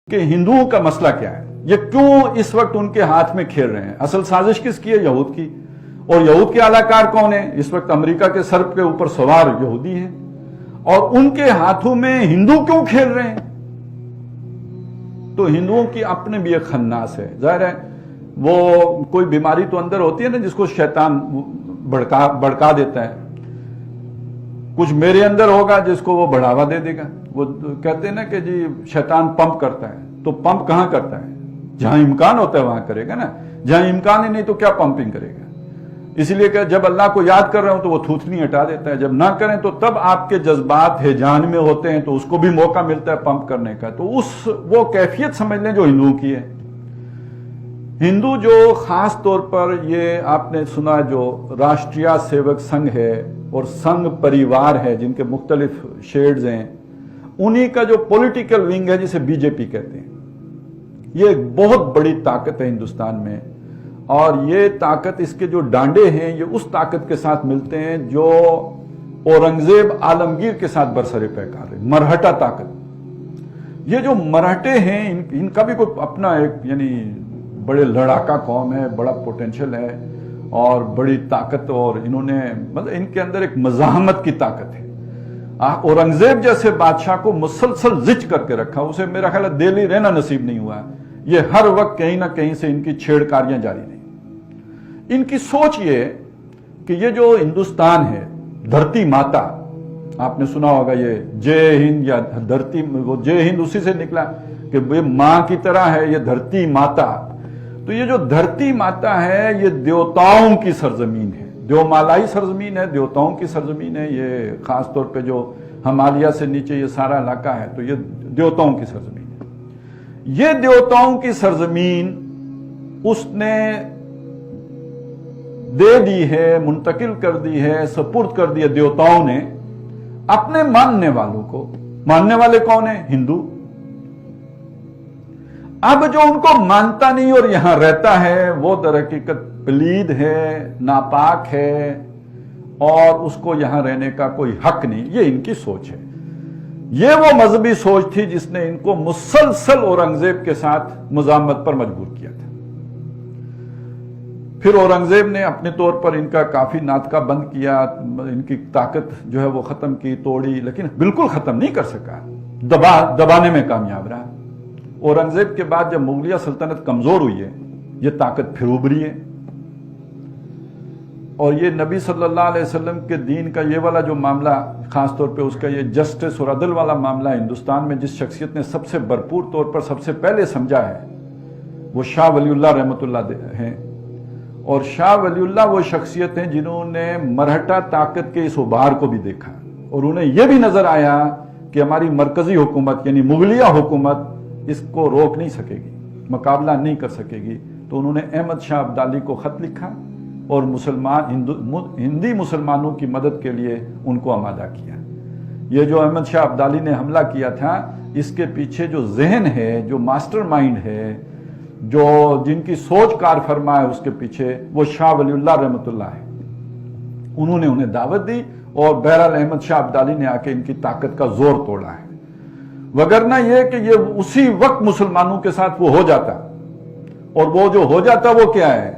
کہ ہندوؤں کا مسئلہ کیا ہے، یہ کیوں اس وقت ان کے ہاتھ میں کھیل رہے ہیں۔ اصل سازش کس کی ہے؟ یہود کی۔ اور یہود کے اعلی کار کون ہیں؟ اس وقت امریکہ کے سر کے اوپر سوار یہودی ہیں، اور ان کے ہاتھوں میں ہندو کیوں کھیل رہے ہیں؟ تو ہندوؤں کی اپنے بھی ایک خناس ہے، ظاہر ہے وہ کوئی بیماری تو اندر ہوتی ہے نا جس کو شیطان بڑکا دیتا ہے، کچھ میرے اندر ہوگا جس کو وہ بڑھاوا دے دے گا۔ وہ کہتے ہیں نا کہ جی شیطان پمپ کرتا ہے، تو پمپ کہاں کرتا ہے؟ جہاں امکان ہوتا ہے وہاں کرے گا نا، جہاں امکان ہی نہیں تو کیا پمپنگ کرے گا؟ اس لیے کہ جب اللہ کو یاد کر رہے ہوں تو وہ تھوتنی ہٹا دیتا ہے، جب نہ کریں تو تب آپ کے جذبات ہیجان میں ہوتے ہیں تو اس کو بھی موقع ملتا ہے پمپ کرنے کا۔ تو وہ کیفیت سمجھ لیں جو ہندوؤں کی ہے۔ ہندو جو خاص طور پر یہ آپ نے سنا جو راشٹریہ سیوک سنگھ ہے اور سنگھ پریوار ہے جن کے مختلف شیڈز ہیں، انہی کا جو پولیٹیکل ونگ ہے جسے بی جے پی کہتے ہیں، یہ ایک بہت بڑی طاقت ہے ہندوستان میں، اور یہ طاقت اس کے جو ڈانڈے ہیں یہ اس طاقت کے ساتھ ملتے ہیں جو اورنگزیب عالمگیر کے ساتھ برسر پیکار ہے، مرہٹا طاقت۔ یہ جو مرہٹے ہیں ان کا بھی کوئی اپنا ایک یعنی بڑے لڑاکا قوم ہے، بڑا پوٹینشل ہے اور بڑی طاقت، اور انہوں نے مطلب ان کے اندر ایک مزاحمت کی طاقت ہے۔ اورنگزیب جیسے بادشاہ کو مسلسل زچ کر کے رکھا، اسے میرا خیال ہے دہلی رہنا نصیب نہیں ہوا، یہ ہر وقت کہیں نہ کہیں سے ان کی چھیڑکاریاں جاری رہیں۔ ان کی سوچ یہ کہ یہ جو ہندوستان ہے، دھرتی ماتا، آپ نے سنا ہوگا یہ جے ہند یا دھرتی، وہ جے ہند اسی سے نکلا کہ یہ ماں کی طرح ہے یہ دھرتی ماتا۔ تو یہ جو دھرتی ماتا ہے یہ دیوتاؤں کی سرزمین ہے، دیومالائی سرزمین ہے، دیوتاؤں کی سرزمین ہے۔ یہ خاص طور پہ جو ہمالیہ سے نیچے یہ سارا علاقہ ہے تو یہ دیوتاؤں کی سرزمین ہے۔ یہ دیوتاؤں کی سرزمین اس نے دے دی ہے، منتقل کر دی ہے، سپرد کر دی ہے دیوتاؤں نے اپنے ماننے والوں کو۔ ماننے والے کون ہیں؟ ہندو۔ اب جو ان کو مانتا نہیں اور یہاں رہتا ہے وہ در حقیقت پلید ہے، ناپاک ہے، اور اس کو یہاں رہنے کا کوئی حق نہیں۔ یہ ان کی سوچ ہے۔ یہ وہ مذہبی سوچ تھی جس نے ان کو مسلسل اورنگزیب کے ساتھ مزاحمت پر مجبور کیا تھا۔ پھر اورنگزیب نے اپنے طور پر ان کا کافی ناطقہ بند کیا، ان کی طاقت جو ہے وہ ختم کی، توڑی، لیکن بالکل ختم نہیں کر سکا، دبانے میں کامیاب رہا۔ اورنگزیب کے بعد جب مغلیہ سلطنت کمزور ہوئی ہے یہ طاقت پھر ابھری ہے، اور یہ نبی صلی اللہ علیہ وسلم کے دین کا یہ والا جو معاملہ، خاص طور پہ اس کا یہ جسٹس اور عدل والا معاملہ ہندوستان میں جس شخصیت نے سب سے بھرپور طور پر سب سے پہلے سمجھا ہے وہ شاہ ولی اللہ رحمۃ اللہ ہیں۔ اور شاہ ولی اللہ وہ شخصیت ہیں جنہوں نے مرہٹا طاقت کے اس ابھار کو بھی دیکھا، اور انہیں یہ بھی نظر آیا کہ ہماری مرکزی حکومت یعنی مغلیہ حکومت اس کو روک نہیں سکے گی، مقابلہ نہیں کر سکے گی۔ تو انہوں نے احمد شاہ ابدالی کو خط لکھا اور ہندی مسلمانوں کی مدد کے لیے ان کو آمادہ کیا۔ یہ جو احمد شاہ ابدالی نے حملہ کیا تھا اس کے پیچھے جو ذہن ہے، جو ماسٹر مائنڈ ہے، جو جن کی سوچ کار فرما ہے اس کے پیچھے، وہ شاہ ولی اللہ رحمۃ اللہ ہے۔ انہوں نے انہیں دعوت دی اور بہرحال احمد شاہ ابدالی نے آ کے ان کی طاقت کا زور توڑا ہے، وگرنہ یہ کہ یہ اسی وقت مسلمانوں کے ساتھ وہ ہو جاتا، اور وہ جو ہو جاتا وہ کیا ہے؟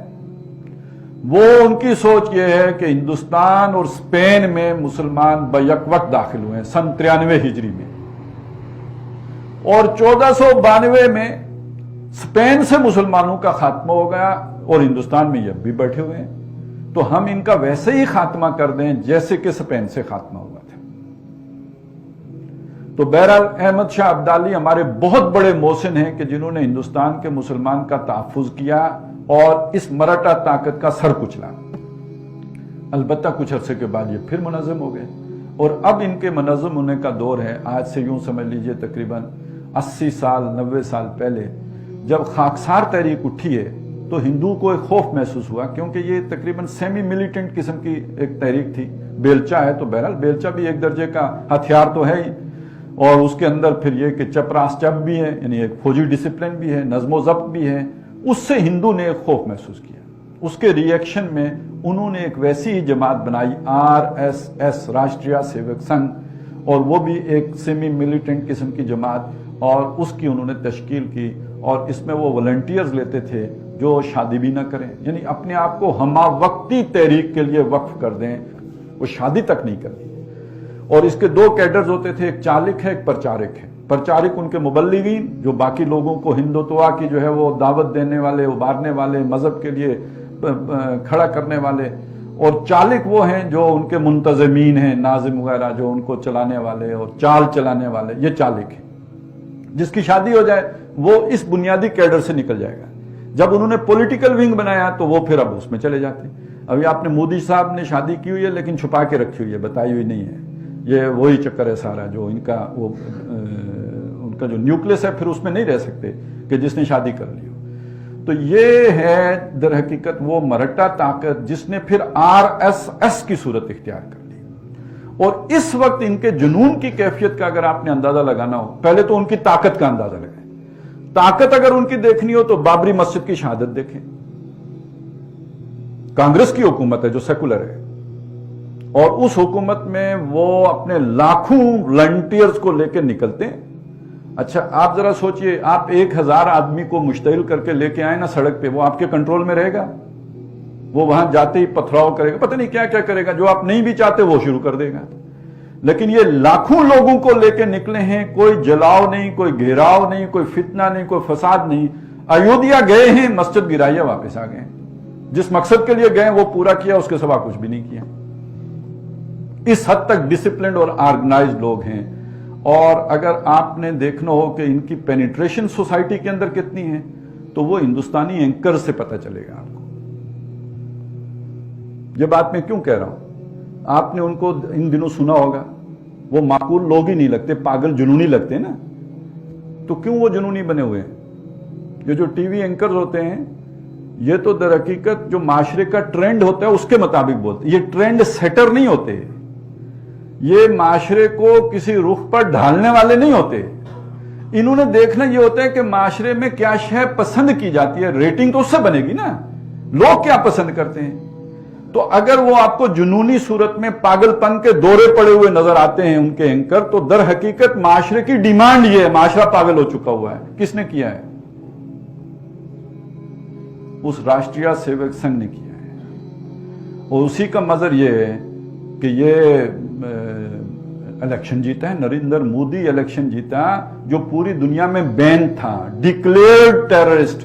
وہ ان کی سوچ یہ ہے کہ ہندوستان اور اسپین میں مسلمان بیک وقت داخل ہوئے ہیں سن 93 ہجری میں، اور 1492 میں اسپین سے مسلمانوں کا خاتمہ ہو گیا، اور ہندوستان میں یہ اب بھی بیٹھے ہوئے ہیں، تو ہم ان کا ویسے ہی خاتمہ کر دیں جیسے کہ اسپین سے خاتمہ ہوا تھا۔ تو بہرحال احمد شاہ ابدالی ہمارے بہت بڑے محسن ہیں کہ جنہوں نے ہندوستان کے مسلمان کا تحفظ کیا اور اس مرہٹا طاقت کا سر کچلا۔ البتہ کچھ عرصے کے بعد یہ پھر منظم ہو گئے، اور اب ان کے منظم ہونے کا دور ہے۔ آج سے یوں سمجھ لیجئے تقریباً 80 سال 90 سال پہلے جب خاکسار تحریک اٹھی ہے تو ہندو کو ایک خوف محسوس ہوا، کیونکہ یہ تقریباً سیمی ملیٹنٹ قسم کی ایک تحریک تھی۔ بیلچا ہے تو بہرحال بیلچا بھی ایک درجے کا ہتھیار تو ہے ہی، اور اس کے اندر پھر یہ کہ چپراس چپ بھی ہے، یعنی ایک فوجی ڈسپلن بھی ہے، نظم و ضبط بھی ہے۔ اس سے ہندو نے ایک خوف محسوس کیا، اس کے ری ایکشن میں انہوں نے ایک ویسی ہی جماعت بنائی RSS راشٹریہ سیوک سنگھ، اور وہ بھی ایک سیمی ملیٹنٹ قسم کی جماعت، اور اس کی انہوں نے تشکیل کی، اور اس میں وہ والنٹیئرز لیتے تھے جو شادی بھی نہ کریں، یعنی اپنے آپ کو ہمہ وقتی تحریک کے لیے وقف کر دیں، وہ شادی تک نہیں کرتی۔ اور اس کے دو کیڈرز ہوتے تھے، ایک چالک ہے، ایک پرچارک ہے۔ پرچارک ان کے مبلغین جو باقی لوگوں کو ہندوتوا کی جو ہے وہ دعوت دینے والے، ابھارنے والے، مذہب کے لیے کھڑا کرنے والے، اور چالک وہ ہیں جو ان کے منتظمین ہیں، ناظم وغیرہ جو ان کو چلانے والے اور چال چلانے والے، یہ چالک ہیں۔ جس کی شادی ہو جائے وہ اس بنیادی کیڈر سے نکل جائے گا۔ جب انہوں نے پولیٹیکل ونگ بنایا تو وہ پھر اب اس میں چلے جاتے ہیں۔ ابھی آپ نے مودی صاحب نے شادی کی ہوئی ہے لیکن چھپا کے رکھی ہوئی ہے، بتائی ہوئی نہیں ہے۔ یہ وہی چکر ہے سارا، جو ان کا جو نیوکلس ہے، پھر اس میں نہیں رہ سکتے کہ جس نے شادی کر لی ہو۔ تو یہ ہے در حقیقت وہ مرہٹا طاقت جس نے پھر RSS کی صورت اختیار کر لی۔ اور اس وقت ان کے جنون کی کیفیت کا اگر آپ نے اندازہ لگانا ہو، پہلے تو ان کی طاقت کا اندازہ لگائیں۔ طاقت اگر ان کی دیکھنی ہو تو بابری مسجد کی شہادت دیکھیں۔ کانگریس کی حکومت ہے جو سیکولر ہے، اور اس حکومت میں وہ اپنے لاکھوں والنٹیئرز کو لے کے نکلتے ہیں۔ اچھا آپ ذرا سوچئے، آپ 1000 آدمی کو مشتعل کر کے لے کے آئیں نا سڑک پہ، وہ آپ کے کنٹرول میں رہے گا؟ وہ وہاں جاتے ہی پتھراؤ کرے گا، پتہ نہیں کیا کیا کرے گا، جو آپ نہیں بھی چاہتے وہ شروع کر دے گا۔ لیکن یہ لاکھوں لوگوں کو لے کے نکلے ہیں، کوئی جلاؤ نہیں، کوئی گھیراؤ نہیں، کوئی فتنہ نہیں، کوئی فساد نہیں۔ ایودھیا گئے ہیں، مسجد گرایا، واپس آ گئے۔ جس مقصد کے لیے گئے وہ پورا کیا، اس کے سوا کچھ بھی نہیں کیا۔ اس حد تک ڈسپلنڈ اور آرگنائزڈ لوگ ہیں۔ اور اگر آپ نے دیکھنا ہو کہ ان کی پینیٹریشن سوسائٹی کے اندر کتنی ہے، تو وہ ہندوستانی اینکر سے پتہ چلے گا آپ کو۔ یہ بات میں کیوں کہہ رہا ہوں، آپ نے ان کو ان دنوں سنا ہوگا، وہ معقول لوگ ہی نہیں لگتے، پاگل جنونی لگتے نا۔ تو کیوں وہ جنونی بنے ہوئے ہیں؟ یہ جو ٹی وی اینکرز ہوتے ہیں، یہ تو در حقیقت جو معاشرے کا ٹرینڈ ہوتا ہے اس کے مطابق بولتے ہیں۔ یہ ٹرینڈ سیٹر نہیں ہوتے، یہ معاشرے کو کسی رخ پر ڈھالنے والے نہیں ہوتے۔ انہوں نے دیکھنا یہ ہوتا ہے کہ معاشرے میں کیا شے پسند کی جاتی ہے، ریٹنگ تو اس سے بنے گی نا، لوگ کیا پسند کرتے ہیں۔ تو اگر وہ آپ کو جنونی صورت میں پاگل پن کے دورے پڑے ہوئے نظر آتے ہیں ان کے اینکر، تو در حقیقت معاشرے کی ڈیمانڈ یہ ہے، معاشرہ پاگل ہو چکا ہوا ہے۔ کس نے کیا ہے؟ اس راشٹریہ سیوک سنگھ نے کیا ہے، اور اسی کا مظہر یہ ہے کہ یہ الیکشن جیتا ہے، نریندر مودی الیکشن جیتا جو پوری دنیا میں بین تھا، ڈکلیئرڈ ٹیررسٹ،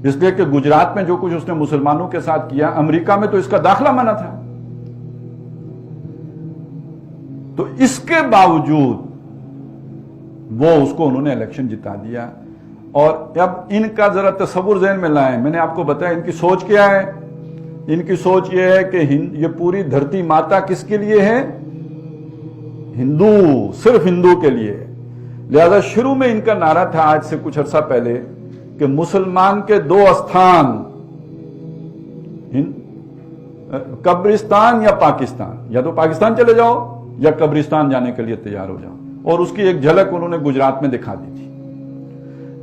اس لیے کہ گجرات میں جو کچھ اس نے مسلمانوں کے ساتھ کیا، امریکہ میں تو اس کا داخلہ منع تھا۔ تو اس کے باوجود وہ اس کو انہوں نے الیکشن جتا دیا۔ اور اب ان کا ذرا تصور ذہن میں لائیں، میں نے آپ کو بتایا ان کی سوچ کیا ہے۔ ان کی سوچ یہ ہے کہ یہ پوری دھرتی ماتا کس کے لیے ہے؟ ہندو، صرف ہندو کے لیے۔ لہذا شروع میں ان کا نعرہ تھا، آج سے کچھ عرصہ پہلے، کہ مسلمان کے 2 استھان، قبرستان یا پاکستان، یا تو پاکستان چلے جاؤ یا قبرستان جانے کے لیے تیار ہو جاؤ۔ اور اس کی ایک جھلک انہوں نے گجرات میں دکھا دی تھی۔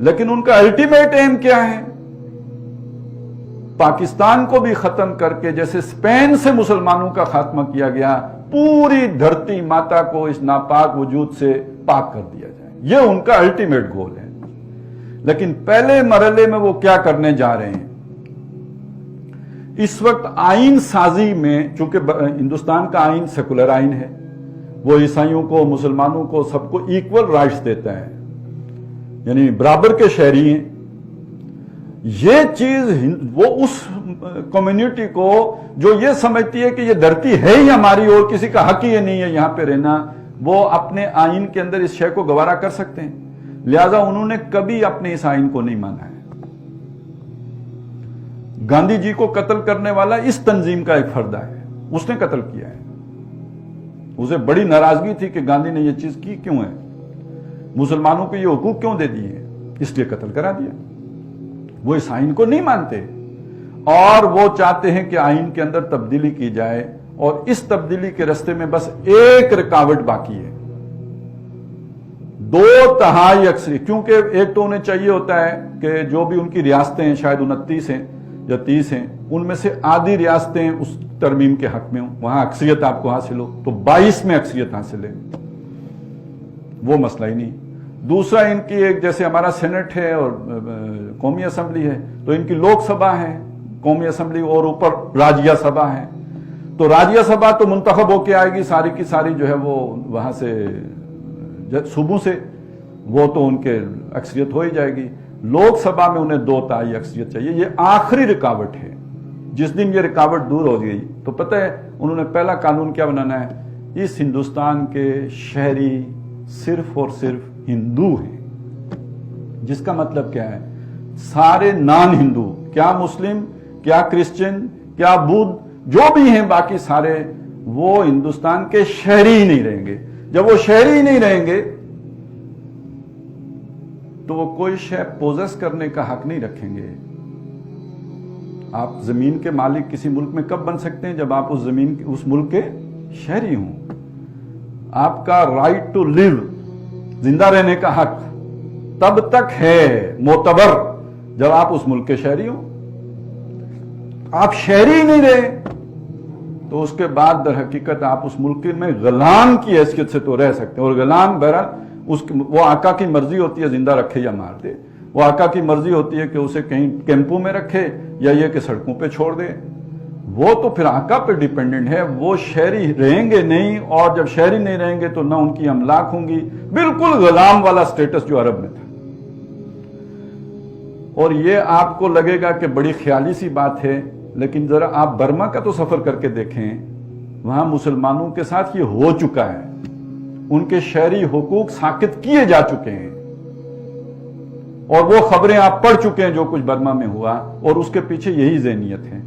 لیکن ان کا الٹیمیٹ ایم کیا ہے؟ پاکستان کو بھی ختم کر کے، جیسے اسپین سے مسلمانوں کا خاتمہ کیا گیا، پوری دھرتی ماتا کو اس ناپاک وجود سے پاک کر دیا جائے۔ یہ ان کا الٹیمیٹ گول ہے۔ لیکن پہلے مرحلے میں وہ کیا کرنے جا رہے ہیں؟ اس وقت آئین سازی میں، چونکہ ہندوستان کا آئین سیکولر آئین ہے، وہ عیسائیوں کو، مسلمانوں کو، سب کو ایکول رائٹس دیتا ہے، یعنی برابر کے شہری ہیں۔ یہ چیز وہ اس کمیونٹی کو جو یہ سمجھتی ہے کہ یہ دھرتی ہے ہی ہماری اور کسی کا حق ہی نہیں ہے یہاں پہ رہنا، وہ اپنے آئین کے اندر اس شے کو گوارا کر سکتے ہیں۔ لہذا انہوں نے کبھی اپنے اس آئین کو نہیں مانا ہے۔ گاندھی جی کو قتل کرنے والا اس تنظیم کا ایک فرد ہے، اس نے قتل کیا ہے۔ اسے بڑی ناراضگی تھی کہ گاندھی نے یہ چیز کی کیوں ہے، مسلمانوں کو یہ حقوق کیوں دے دیے، اس لیے قتل کرا دیا۔ وہ اس آئین کو نہیں مانتے اور وہ چاہتے ہیں کہ آئین کے اندر تبدیلی کی جائے، اور اس تبدیلی کے راستے میں بس ایک رکاوٹ باقی ہے، 2/3 اکثریت۔ کیونکہ ایک تو انہیں چاہیے ہوتا ہے کہ جو بھی ان کی ریاستیں ہیں، شاید 29 ہیں یا 30 ہیں، ان میں سے آدھی ریاستیں اس ترمیم کے حق میں ہوں، وہاں اکثریت آپ کو حاصل ہو، تو 22 میں اکثریت حاصل ہے، وہ مسئلہ ہی نہیں۔ دوسرا ان کی ایک جیسے ہمارا سینٹ ہے اور قومی اسمبلی ہے، تو ان کی لوک سبھا ہے، قومی اسمبلی، اور اوپر راجیہ سبھا ہے۔ تو راجیہ سبھا تو منتخب ہو کے آئے گی ساری کی ساری جو ہے وہ وہاں سے صوبوں سے، وہ تو ان کے اکثریت ہو ہی جائے گی۔ لوک سبھا میں انہیں 2 تہائی اکثریت چاہیے۔ یہ آخری رکاوٹ ہے۔ جس دن یہ رکاوٹ دور ہو گئی تو پتہ ہے انہوں نے پہلا قانون کیا بنانا ہے؟ اس ہندوستان کے شہری صرف اور صرف ہندو ہیں، جس کا مطلب کیا ہے؟ سارے نان ہندو، کیا مسلم، کیا کرسچن، کیا بدھ، جو بھی ہیں باقی سارے، وہ ہندوستان کے شہری ہی نہیں رہیں گے۔ جب وہ شہری ہی نہیں رہیں گے تو وہ کوئی شے پوزیس کرنے کا حق نہیں رکھیں گے۔ آپ زمین کے مالک کسی ملک میں کب بن سکتے ہیں؟ جب آپ اس زمین اس ملک کے شہری ہوں۔ آپ کا رائٹ ٹو لیو، زندہ رہنے کا حق، تب تک ہے معتبر جب آپ اس ملک کے شہری ہوں۔ آپ شہری ہی نہیں رہے تو اس کے بعد در حقیقت آپ اس ملک میں غلام کی حیثیت سے تو رہ سکتے ہیں، اور غلام بہرحال وہ آقا کی مرضی ہوتی ہے زندہ رکھے یا مار دے، وہ آقا کی مرضی ہوتی ہے کہ اسے کہیں کیمپوں میں رکھے یا یہ کہ سڑکوں پہ چھوڑ دے، وہ تو پھر آقا پہ ڈیپینڈنٹ ہے۔ وہ شہری رہیں گے نہیں، اور جب شہری نہیں رہیں گے تو نہ ان کی املاک ہوں گی، بالکل غلام والا سٹیٹس جو عرب میں تھا۔ اور یہ آپ کو لگے گا کہ بڑی خیالی سی بات ہے، لیکن ذرا آپ برما کا تو سفر کر کے دیکھیں، وہاں مسلمانوں کے ساتھ یہ ہو چکا ہے، ان کے شہری حقوق ساقط کیے جا چکے ہیں، اور وہ خبریں آپ پڑھ چکے ہیں جو کچھ برما میں ہوا، اور اس کے پیچھے یہی ذہنیت ہے۔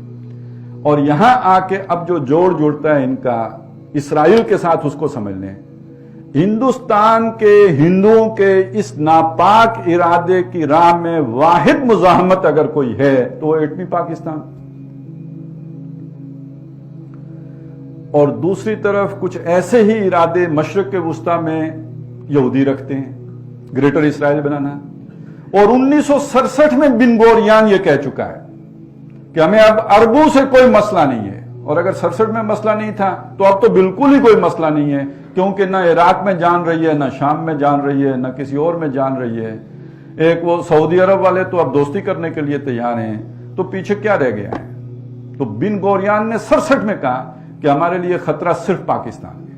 اور یہاں آ کے اب جو جوڑ جڑتا ہے ان کا اسرائیل کے ساتھ، اس کو سمجھ لیں۔ ہندوستان کے ہندوؤں کے اس ناپاک ارادے کی راہ میں واحد مزاحمت اگر کوئی ہے تو ایٹمی پاکستان، اور دوسری طرف کچھ ایسے ہی ارادے مشرق کے وسطی میں یہودی رکھتے ہیں، گریٹر اسرائیل بنانا۔ اور 1967 میں بن گوریان یہ کہہ چکا ہے کہ ہمیں اب عربوں سے کوئی مسئلہ نہیں ہے، اور اگر 67 میں مسئلہ نہیں تھا تو اب تو بالکل ہی کوئی مسئلہ نہیں ہے، کیونکہ نہ عراق میں جان رہی ہے، نہ شام میں جان رہی ہے، نہ کسی اور میں جان رہی ہے۔ ایک وہ سعودی عرب والے تو اب دوستی کرنے کے لیے تیار ہیں، تو پیچھے کیا رہ گیا ہے؟ تو بن گوریان نے 67 میں کہا کہ ہمارے لیے خطرہ صرف پاکستان ہے۔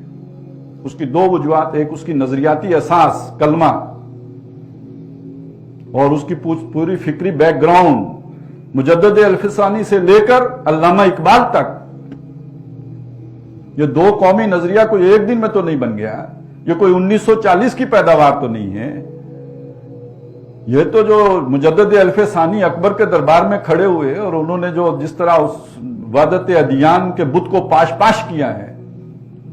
اس کی 2 وجوہات، ایک اس کی نظریاتی اساس کلمہ، اور اس کی پوری فکری بیک گراؤنڈ مجدد الفسانی سے لے کر علامہ اقبال تک۔ یہ 2 قومی نظریہ کوئی ایک دن میں تو نہیں بن گیا، یہ کوئی 1940 کی پیداوار تو نہیں ہے۔ یہ تو جو مجدد الفسانی اکبر کے دربار میں کھڑے ہوئے اور انہوں نے جو جس طرح اس وحدت ادیان کے بت کو پاش کیا ہے،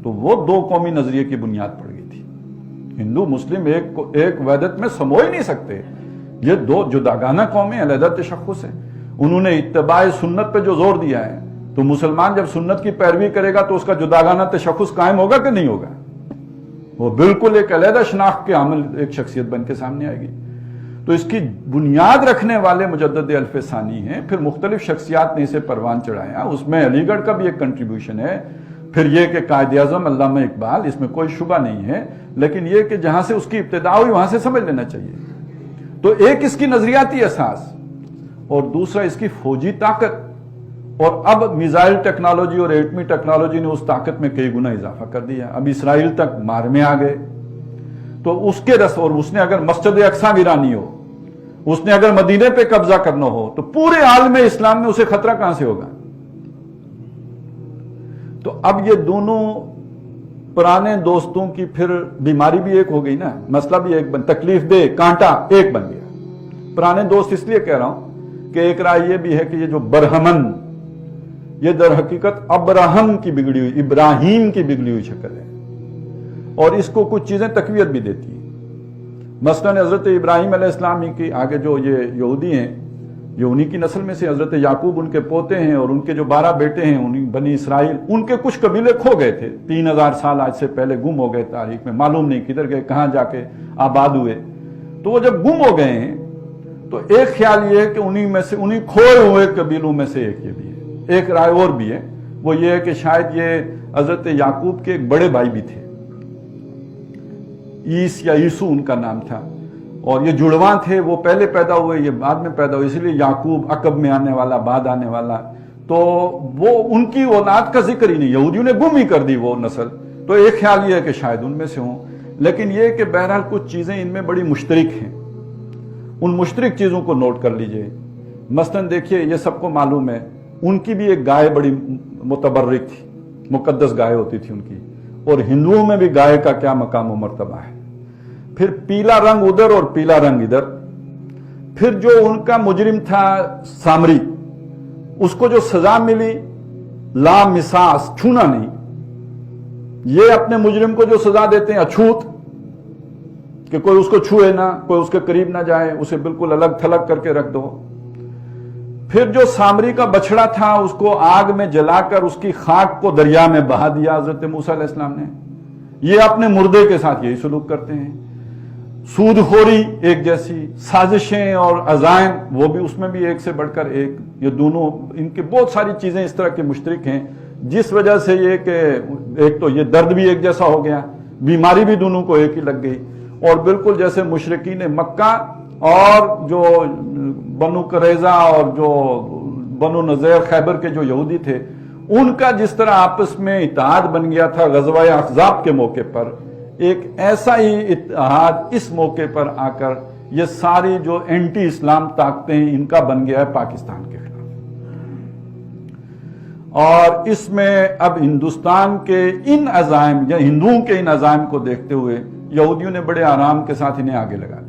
تو وہ 2 قومی نظریے کی بنیاد پڑ گئی تھی۔ ہندو مسلم ایک وحدت میں سمو ہی نہیں سکتے، یہ 2 جداگانہ قومیں، علیحدہ تشخص ہے۔ انہوں نے اتباع سنت پہ جو زور دیا ہے، تو مسلمان جب سنت کی پیروی کرے گا تو اس کا جداگانہ تشخص قائم ہوگا کہ نہیں ہوگا؟ وہ بالکل ایک علیحدہ شناخت کے حامل ایک شخصیت بن کے سامنے آئے گی۔ تو اس کی بنیاد رکھنے والے مجدد الفسانی ہیں، پھر مختلف شخصیات نے اسے پروان چڑھایا، اس میں علی گڑھ کا بھی ایک کنٹریبیوشن ہے، پھر یہ کہ قائد اعظم علامہ اقبال، اس میں کوئی شبہ نہیں ہے، لیکن یہ کہ جہاں سے اس کی ابتدا ہوئی وہاں سے سمجھ لینا چاہیے۔ تو ایک اس کی نظریاتی اساس، اور دوسرا اس کی فوجی طاقت، اور اب میزائل ٹیکنالوجی اور ایٹمی ٹیکنالوجی نے اس طاقت میں کئی گنا اضافہ کر دیا۔ اب اسرائیل تک مار میں آ گئے، تو اس کے اور اس نے اگر مسجد اقصی ویرانی ہو، اس نے اگر مدینے پہ قبضہ کرنا ہو، تو پورے عالم اسلام میں اسے خطرہ کہاں سے ہوگا؟ تو اب یہ دونوں پرانے دوستوں کی پھر بیماری بھی ایک ہو گئی نا، مسئلہ بھی ایک تکلیف دہ کانٹا ایک بن گیا۔ پرانے دوست اس لیے کہہ رہا ہوں کہ ایک رائے یہ بھی ہے کہ یہ جو برہمن، یہ در حقیقت ابراہم کی بگڑی ہوئی، ابراہیم کی بگڑی ہوئی شکل ہے، اور اس کو کچھ چیزیں تقویت بھی دیتی ہیں۔ مثلاً حضرت ابراہیم علیہ السلام ہی کی آگے جو یہ یہودی ہیں، یہ انہی کی نسل میں سے حضرت یعقوب ان کے پوتے ہیں، اور ان کے جو 12 بیٹے ہیں انہی بنی اسرائیل، ان کے کچھ قبیلے کھو گئے تھے 3000 سال آج سے پہلے، گم ہو گئے تاریخ میں، معلوم نہیں کدھر گئے، کہاں جا کے آباد ہوئے۔ تو وہ جب گم ہو گئے ہیں تو ایک خیال یہ ہے کہ انہی میں سے، انہی کھوئے ہوئے قبیلوں میں سے ایک یہ بھی ہے۔ ایک رائے اور بھی ہے، وہ یہ ہے کہ شاید یہ حضرت یعقوب کے ایک بڑے بھائی بھی تھے، عیس یا عیسو ان کا نام تھا، اور یہ جڑواں تھے، وہ پہلے پیدا ہوئے، یہ بعد میں پیدا ہوئے، اس لیے یعقوب عقب میں آنے والا، بعد آنے والا، تو وہ ان کی اولاد کا ذکر ہی نہیں، یہودیوں نے گم ہی کر دی وہ نسل. تو ایک خیال یہ ہے کہ شاید ان میں سے ہوں، لیکن یہ کہ بہرحال کچھ چیزیں ان میں بڑی مشترک ہیں. ان مشترک چیزوں کو نوٹ کر لیجئے. مثلاً دیکھیے، یہ سب کو معلوم ہے ان کی بھی ایک گائے بڑی متبرک تھی، مقدس گائے ہوتی تھی ان کی، اور ہندوؤں میں بھی گائے کا کیا مقام و مرتبہ ہے. پھر پیلا رنگ ادھر اور پیلا رنگ ادھر. پھر جو ان کا مجرم تھا سامری، اس کو جو سزا ملی لا مساس، چھونا نہیں. یہ اپنے مجرم کو جو سزا دیتے ہیں اچھوت، کہ کوئی اس کو چھوئے نہ، کوئی اس کے قریب نہ جائے، اسے بالکل الگ تھلگ کر کے رکھ دو. پھر جو سامری کا بچڑا تھا اس کو آگ میں جلا کر اس کی خاک کو دریا میں بہا دیا حضرت موسیٰ علیہ السلام نے. یہ اپنے مردے کے ساتھ یہی سلوک کرتے ہیں. سود خوری ایک جیسی، سازشیں اور عزائم وہ بھی، اس میں بھی ایک سے بڑھ کر ایک. یہ دونوں، ان کی بہت ساری چیزیں اس طرح کی مشترک ہیں، جس وجہ سے یہ کہ ایک تو یہ درد بھی ایک جیسا ہو گیا، بیماری بھی دونوں کو ایک ہی لگ گئی. اور بالکل جیسے مشرکین مکہ اور جو بنو قریظہ اور جو بنو نذیر خیبر کے جو یہودی تھے، ان کا جس طرح آپس میں اتحاد بن گیا تھا غزوہ احزاب کے موقع پر، ایک ایسا ہی اتحاد اس موقع پر آ کر یہ ساری جو اینٹی اسلام طاقتیں ہیں ان کا بن گیا ہے پاکستان کے خلاف. اور اس میں اب ہندوستان کے ان عزائم یا ہندوؤں کے ان عزائم کو دیکھتے ہوئے یہودیوں نے بڑے آرام کے ساتھ انہیں آگے لگا دیا.